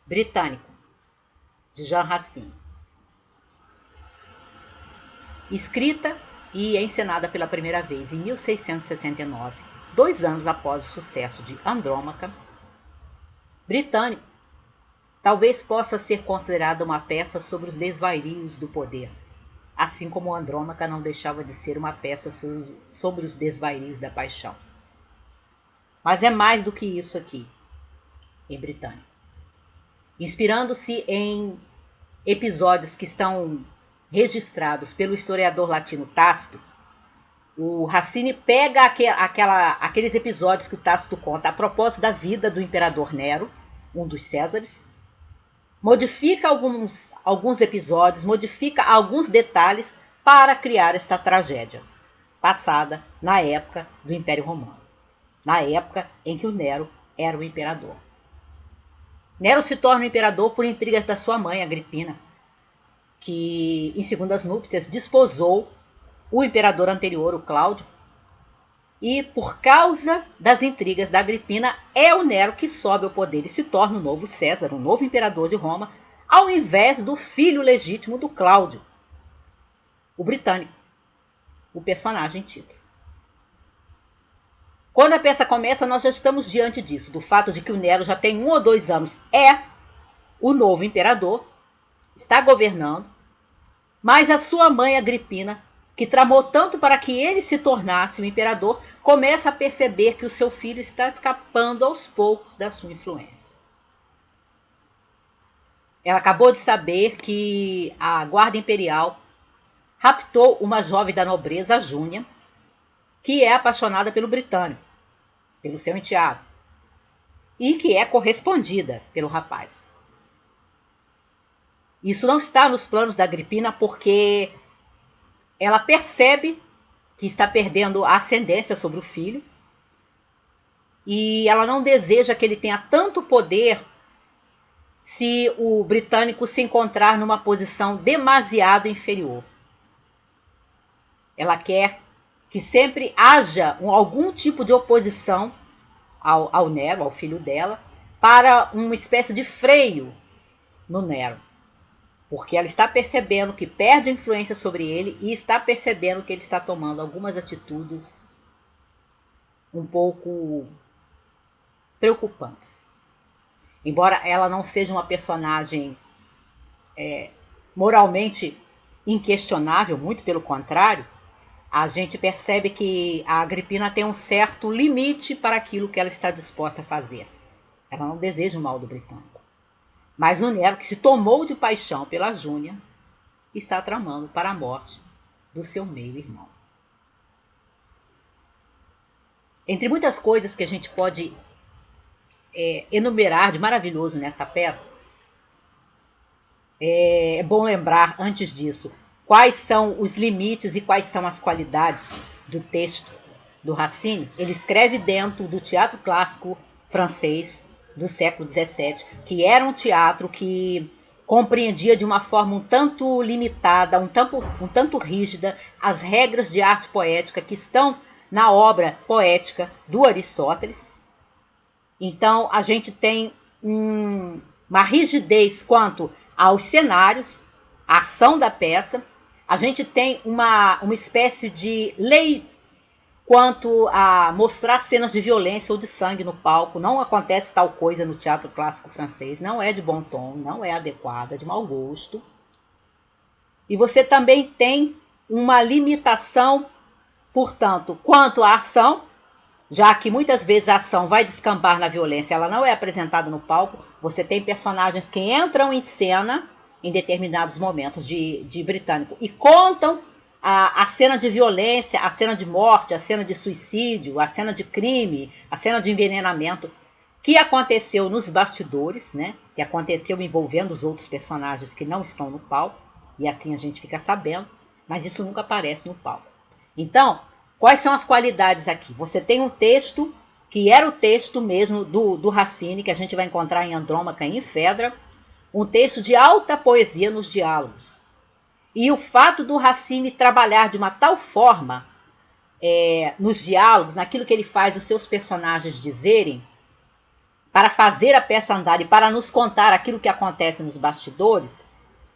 britânico, de Jean Racine. Escrita e encenada pela primeira vez em 1669, 2 anos após o sucesso de Andrômaca, Britânico talvez possa ser considerada uma peça sobre os desvarios do poder, assim como Andrômaca não deixava de ser uma peça sobre os desvarios da paixão. Mas é mais do que isso aqui, em Britânico. Inspirando-se em episódios que estão registrados pelo historiador latino Tácito, o Racine pega aqueles episódios que o Tácito conta a propósito da vida do imperador Nero, um dos Césares, modifica alguns episódios, modifica alguns detalhes para criar esta tragédia, passada na época do Império Romano, na época em que o Nero era o imperador. Nero se torna o imperador por intrigas da sua mãe, Agripina, que em segundas núpcias desposou o imperador anterior, o Cláudio, e por causa das intrigas da Agripina é o Nero que sobe ao poder e se torna o novo César, o novo imperador de Roma, ao invés do filho legítimo do Cláudio, o britânico, o personagem título. Quando a peça começa, nós já estamos diante disso, do fato de que o Nero já tem 1 ou 2 anos, é o novo imperador, está governando, mas a sua mãe Agripina, que tramou tanto para que ele se tornasse o imperador, começa a perceber que o seu filho está escapando aos poucos da sua influência. Ela acabou de saber que a guarda imperial raptou uma jovem da nobreza, a Júnia, que é apaixonada pelo britânico, pelo seu enteado, e que é correspondida pelo rapaz. Isso não está nos planos da Agripina porque ela percebe que está perdendo a ascendência sobre o filho e ela não deseja que ele tenha tanto poder se o britânico se encontrar numa posição demasiado inferior. Ela quer que sempre haja algum tipo de oposição ao Nero, ao filho dela, para uma espécie de freio no Nero. Porque ela está percebendo que perde a influência sobre ele e está percebendo que ele está tomando algumas atitudes um pouco preocupantes. Embora ela não seja uma personagem moralmente inquestionável, muito pelo contrário, a gente percebe que a Agripina tem um certo limite para aquilo que ela está disposta a fazer. Ela não deseja o mal do britânico. Mas o Nero, que se tomou de paixão pela Júnia, está tramando para a morte do seu meio-irmão. Entre muitas coisas que a gente pode enumerar de maravilhoso nessa peça, é bom lembrar, antes disso, quais são os limites e quais são as qualidades do texto do Racine. Ele escreve dentro do teatro clássico francês do século XVII, que era um teatro que compreendia de uma forma um tanto limitada, um tanto rígida, as regras de arte poética que estão na obra poética do Aristóteles. Então, a gente tem uma rigidez quanto aos cenários, a ação da peça. A gente tem uma espécie de lei quanto a mostrar cenas de violência ou de sangue no palco. Não acontece tal coisa no teatro clássico francês, não é de bom tom, não é adequado, é de mau gosto. E você também tem uma limitação, portanto, quanto à ação, já que muitas vezes a ação vai descambar na violência, ela não é apresentada no palco. Você tem personagens que entram em cena em determinados momentos de Britânico e contam a cena de violência, a cena de morte, a cena de suicídio, a cena de crime, a cena de envenenamento que aconteceu nos bastidores, né? Que aconteceu envolvendo os outros personagens que não estão no palco, e assim a gente fica sabendo, mas isso nunca aparece no palco. Então, quais são as qualidades aqui? Você tem um texto, que era o texto mesmo do Racine, que a gente vai encontrar em Andrômaca e em Fedra, um texto de alta poesia nos diálogos. E o fato do Racine trabalhar de uma tal forma nos diálogos, naquilo que ele faz os seus personagens dizerem, para fazer a peça andar e para nos contar aquilo que acontece nos bastidores,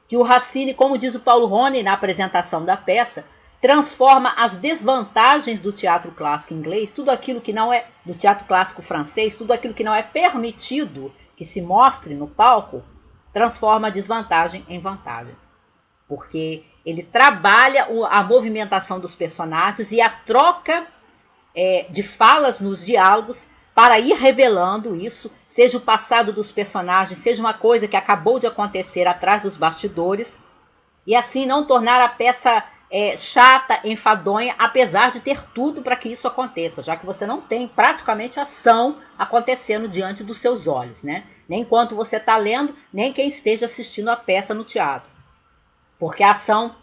que o Racine, como diz o Paulo Rony na apresentação da peça, transforma as desvantagens do teatro clássico inglês, tudo aquilo que não é do teatro clássico francês, tudo aquilo que não é permitido que se mostre no palco, transforma a desvantagem em vantagem. Porque ele trabalha a movimentação dos personagens e a troca de falas nos diálogos para ir revelando isso, seja o passado dos personagens, seja uma coisa que acabou de acontecer atrás dos bastidores, e assim não tornar a peça chata, enfadonha, apesar de ter tudo para que isso aconteça, já que você não tem praticamente ação acontecendo diante dos seus olhos, né? Nem enquanto você está lendo, nem quem esteja assistindo a peça no teatro. Porque a ação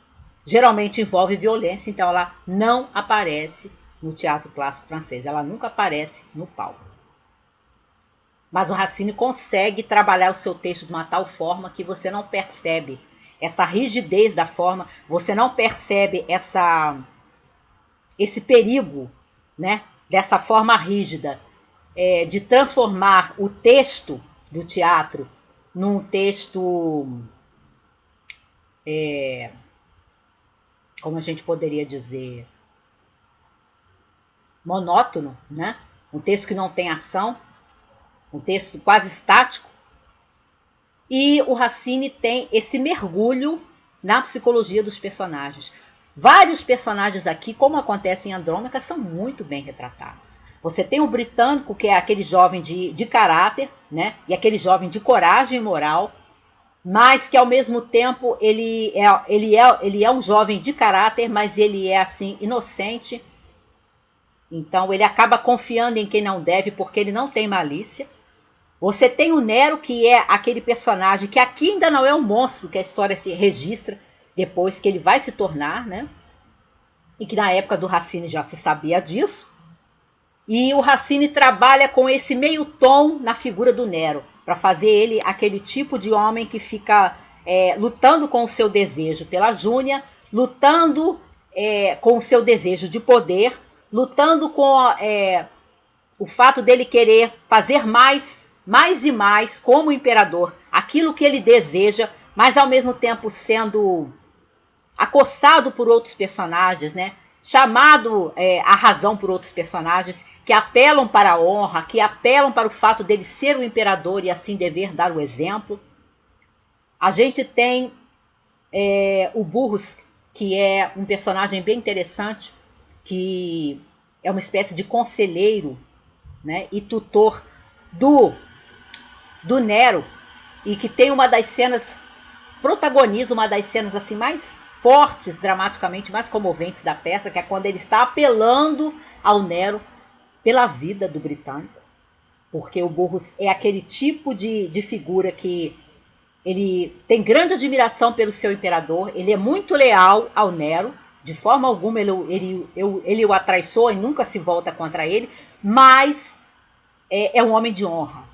geralmente envolve violência, então ela não aparece no teatro clássico francês, ela nunca aparece no palco. Mas o Racine consegue trabalhar o seu texto de uma tal forma que você não percebe essa rigidez da forma, você não percebe esse perigo, né, dessa forma rígida, de transformar o texto do teatro num texto, como a gente poderia dizer, monótono, né? Um texto que não tem ação, um texto quase estático. E o Racine tem esse mergulho na psicologia dos personagens. Vários personagens aqui, como acontece em Andrômaca, são muito bem retratados. Você tem o britânico, que é aquele jovem de caráter, né? E aquele jovem de coragem e moral, mas que ao mesmo tempo ele é um jovem de caráter, mas ele é assim inocente. Então ele acaba confiando em quem não deve porque ele não tem malícia. Você tem o Nero, que é aquele personagem que aqui ainda não é um monstro, que a história se registra depois que ele vai se tornar, né? E que na época do Racine já se sabia disso. E o Racine trabalha com esse meio tom na figura do Nero, para fazer ele aquele tipo de homem que fica lutando com o seu desejo pela Júnia, lutando com o seu desejo de poder, lutando com o fato dele querer fazer mais e mais como imperador, aquilo que ele deseja, mas ao mesmo tempo sendo acossado por outros personagens, né? Chamado à razão por outros personagens que apelam para a honra, que apelam para o fato dele ser o imperador e assim dever dar o exemplo. A gente tem o Burrus, que é um personagem bem interessante, que é uma espécie de conselheiro, né, e tutor do Nero, e que tem uma das cenas, protagoniza uma das cenas assim mais fortes, dramaticamente mais comoventes da peça, que é quando ele está apelando ao Nero pela vida do britânico, porque o Burrus é aquele tipo de figura que ele tem grande admiração pelo seu imperador, ele é muito leal ao Nero, de forma alguma ele o atraiçoa e nunca se volta contra ele, mas é um homem de honra.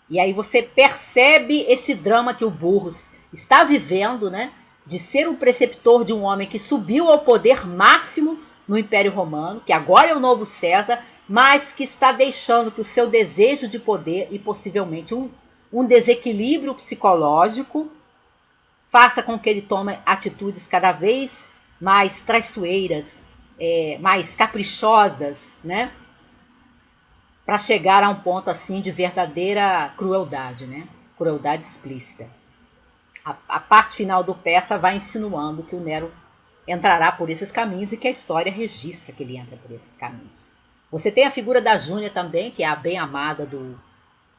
E aí você percebe esse drama que o Burrus está vivendo, né? De ser o preceptor de um homem que subiu ao poder máximo no Império Romano, que agora é o novo César, mas que está deixando que o seu desejo de poder e possivelmente um desequilíbrio psicológico faça com que ele tome atitudes cada vez mais traiçoeiras, mais caprichosas, né? Para chegar a um ponto assim de verdadeira crueldade, né? Crueldade explícita. A parte final do peça vai insinuando que o Nero entrará por esses caminhos e que a história registra que ele entra por esses caminhos. Você tem a figura da Júnia também, que é a bem amada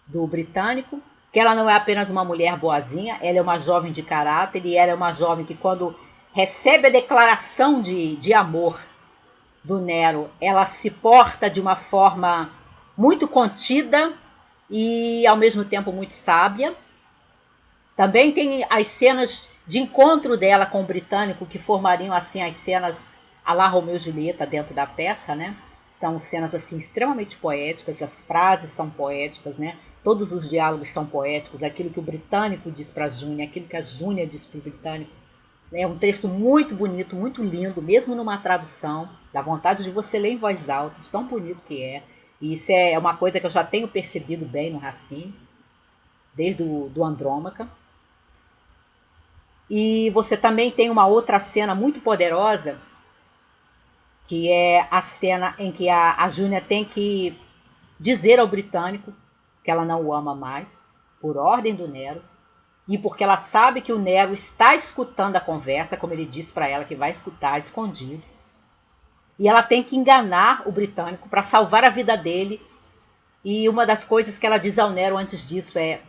do britânico, que ela não é apenas uma mulher boazinha, ela é uma jovem de caráter e ela é uma jovem que quando recebe a declaração de amor do Nero, ela se porta de uma forma muito contida e ao mesmo tempo muito sábia. Também tem as cenas de encontro dela com o britânico, que formariam assim as cenas à la Romeu e Julieta dentro da peça, né? São cenas assim extremamente poéticas, as frases são poéticas, né? Todos os diálogos são poéticos, aquilo que o britânico diz para a Júnia, aquilo que a Júnia diz para o britânico. É um texto muito bonito, muito lindo, mesmo numa tradução, dá vontade de você ler em voz alta, de tão bonito que é. E isso é uma coisa que eu já tenho percebido bem no Racine. desde do Andrômaca. E você também tem uma outra cena muito poderosa, que é a cena em que a Júnia tem que dizer ao britânico que ela não o ama mais, por ordem do Nero, e porque ela sabe que o Nero está escutando a conversa, como ele disse para ela que vai escutar escondido. E ela tem que enganar o britânico para salvar a vida dele. E uma das coisas que ela diz ao Nero antes disso é: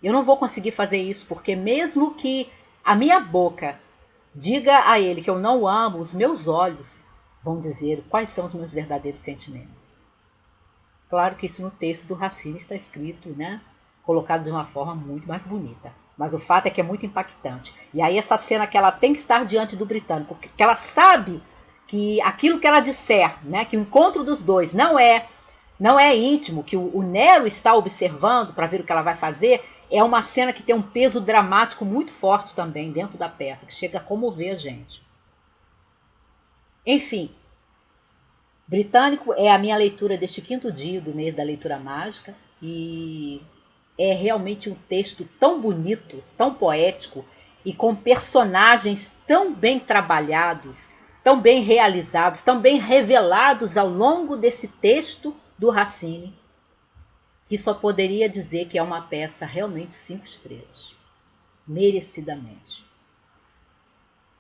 eu não vou conseguir fazer isso, porque mesmo que a minha boca diga a ele que eu não o amo, os meus olhos vão dizer quais são os meus verdadeiros sentimentos. Claro que isso no texto do Racine está escrito, né? Colocado de uma forma muito mais bonita. Mas o fato é que é muito impactante. E aí essa cena que ela tem que estar diante do britânico, que ela sabe que aquilo que ela disser, né, que o encontro dos dois não é íntimo, que o Nero está observando para ver o que ela vai fazer, é uma cena que tem um peso dramático muito forte também dentro da peça, que chega a comover a gente. Enfim, Britânico é a minha leitura deste quinto dia do mês da leitura mágica e é realmente um texto tão bonito, tão poético e com personagens tão bem trabalhados, tão bem realizados, tão bem revelados ao longo desse texto do Racine, que só poderia dizer que é uma peça realmente 5 estrelas, merecidamente.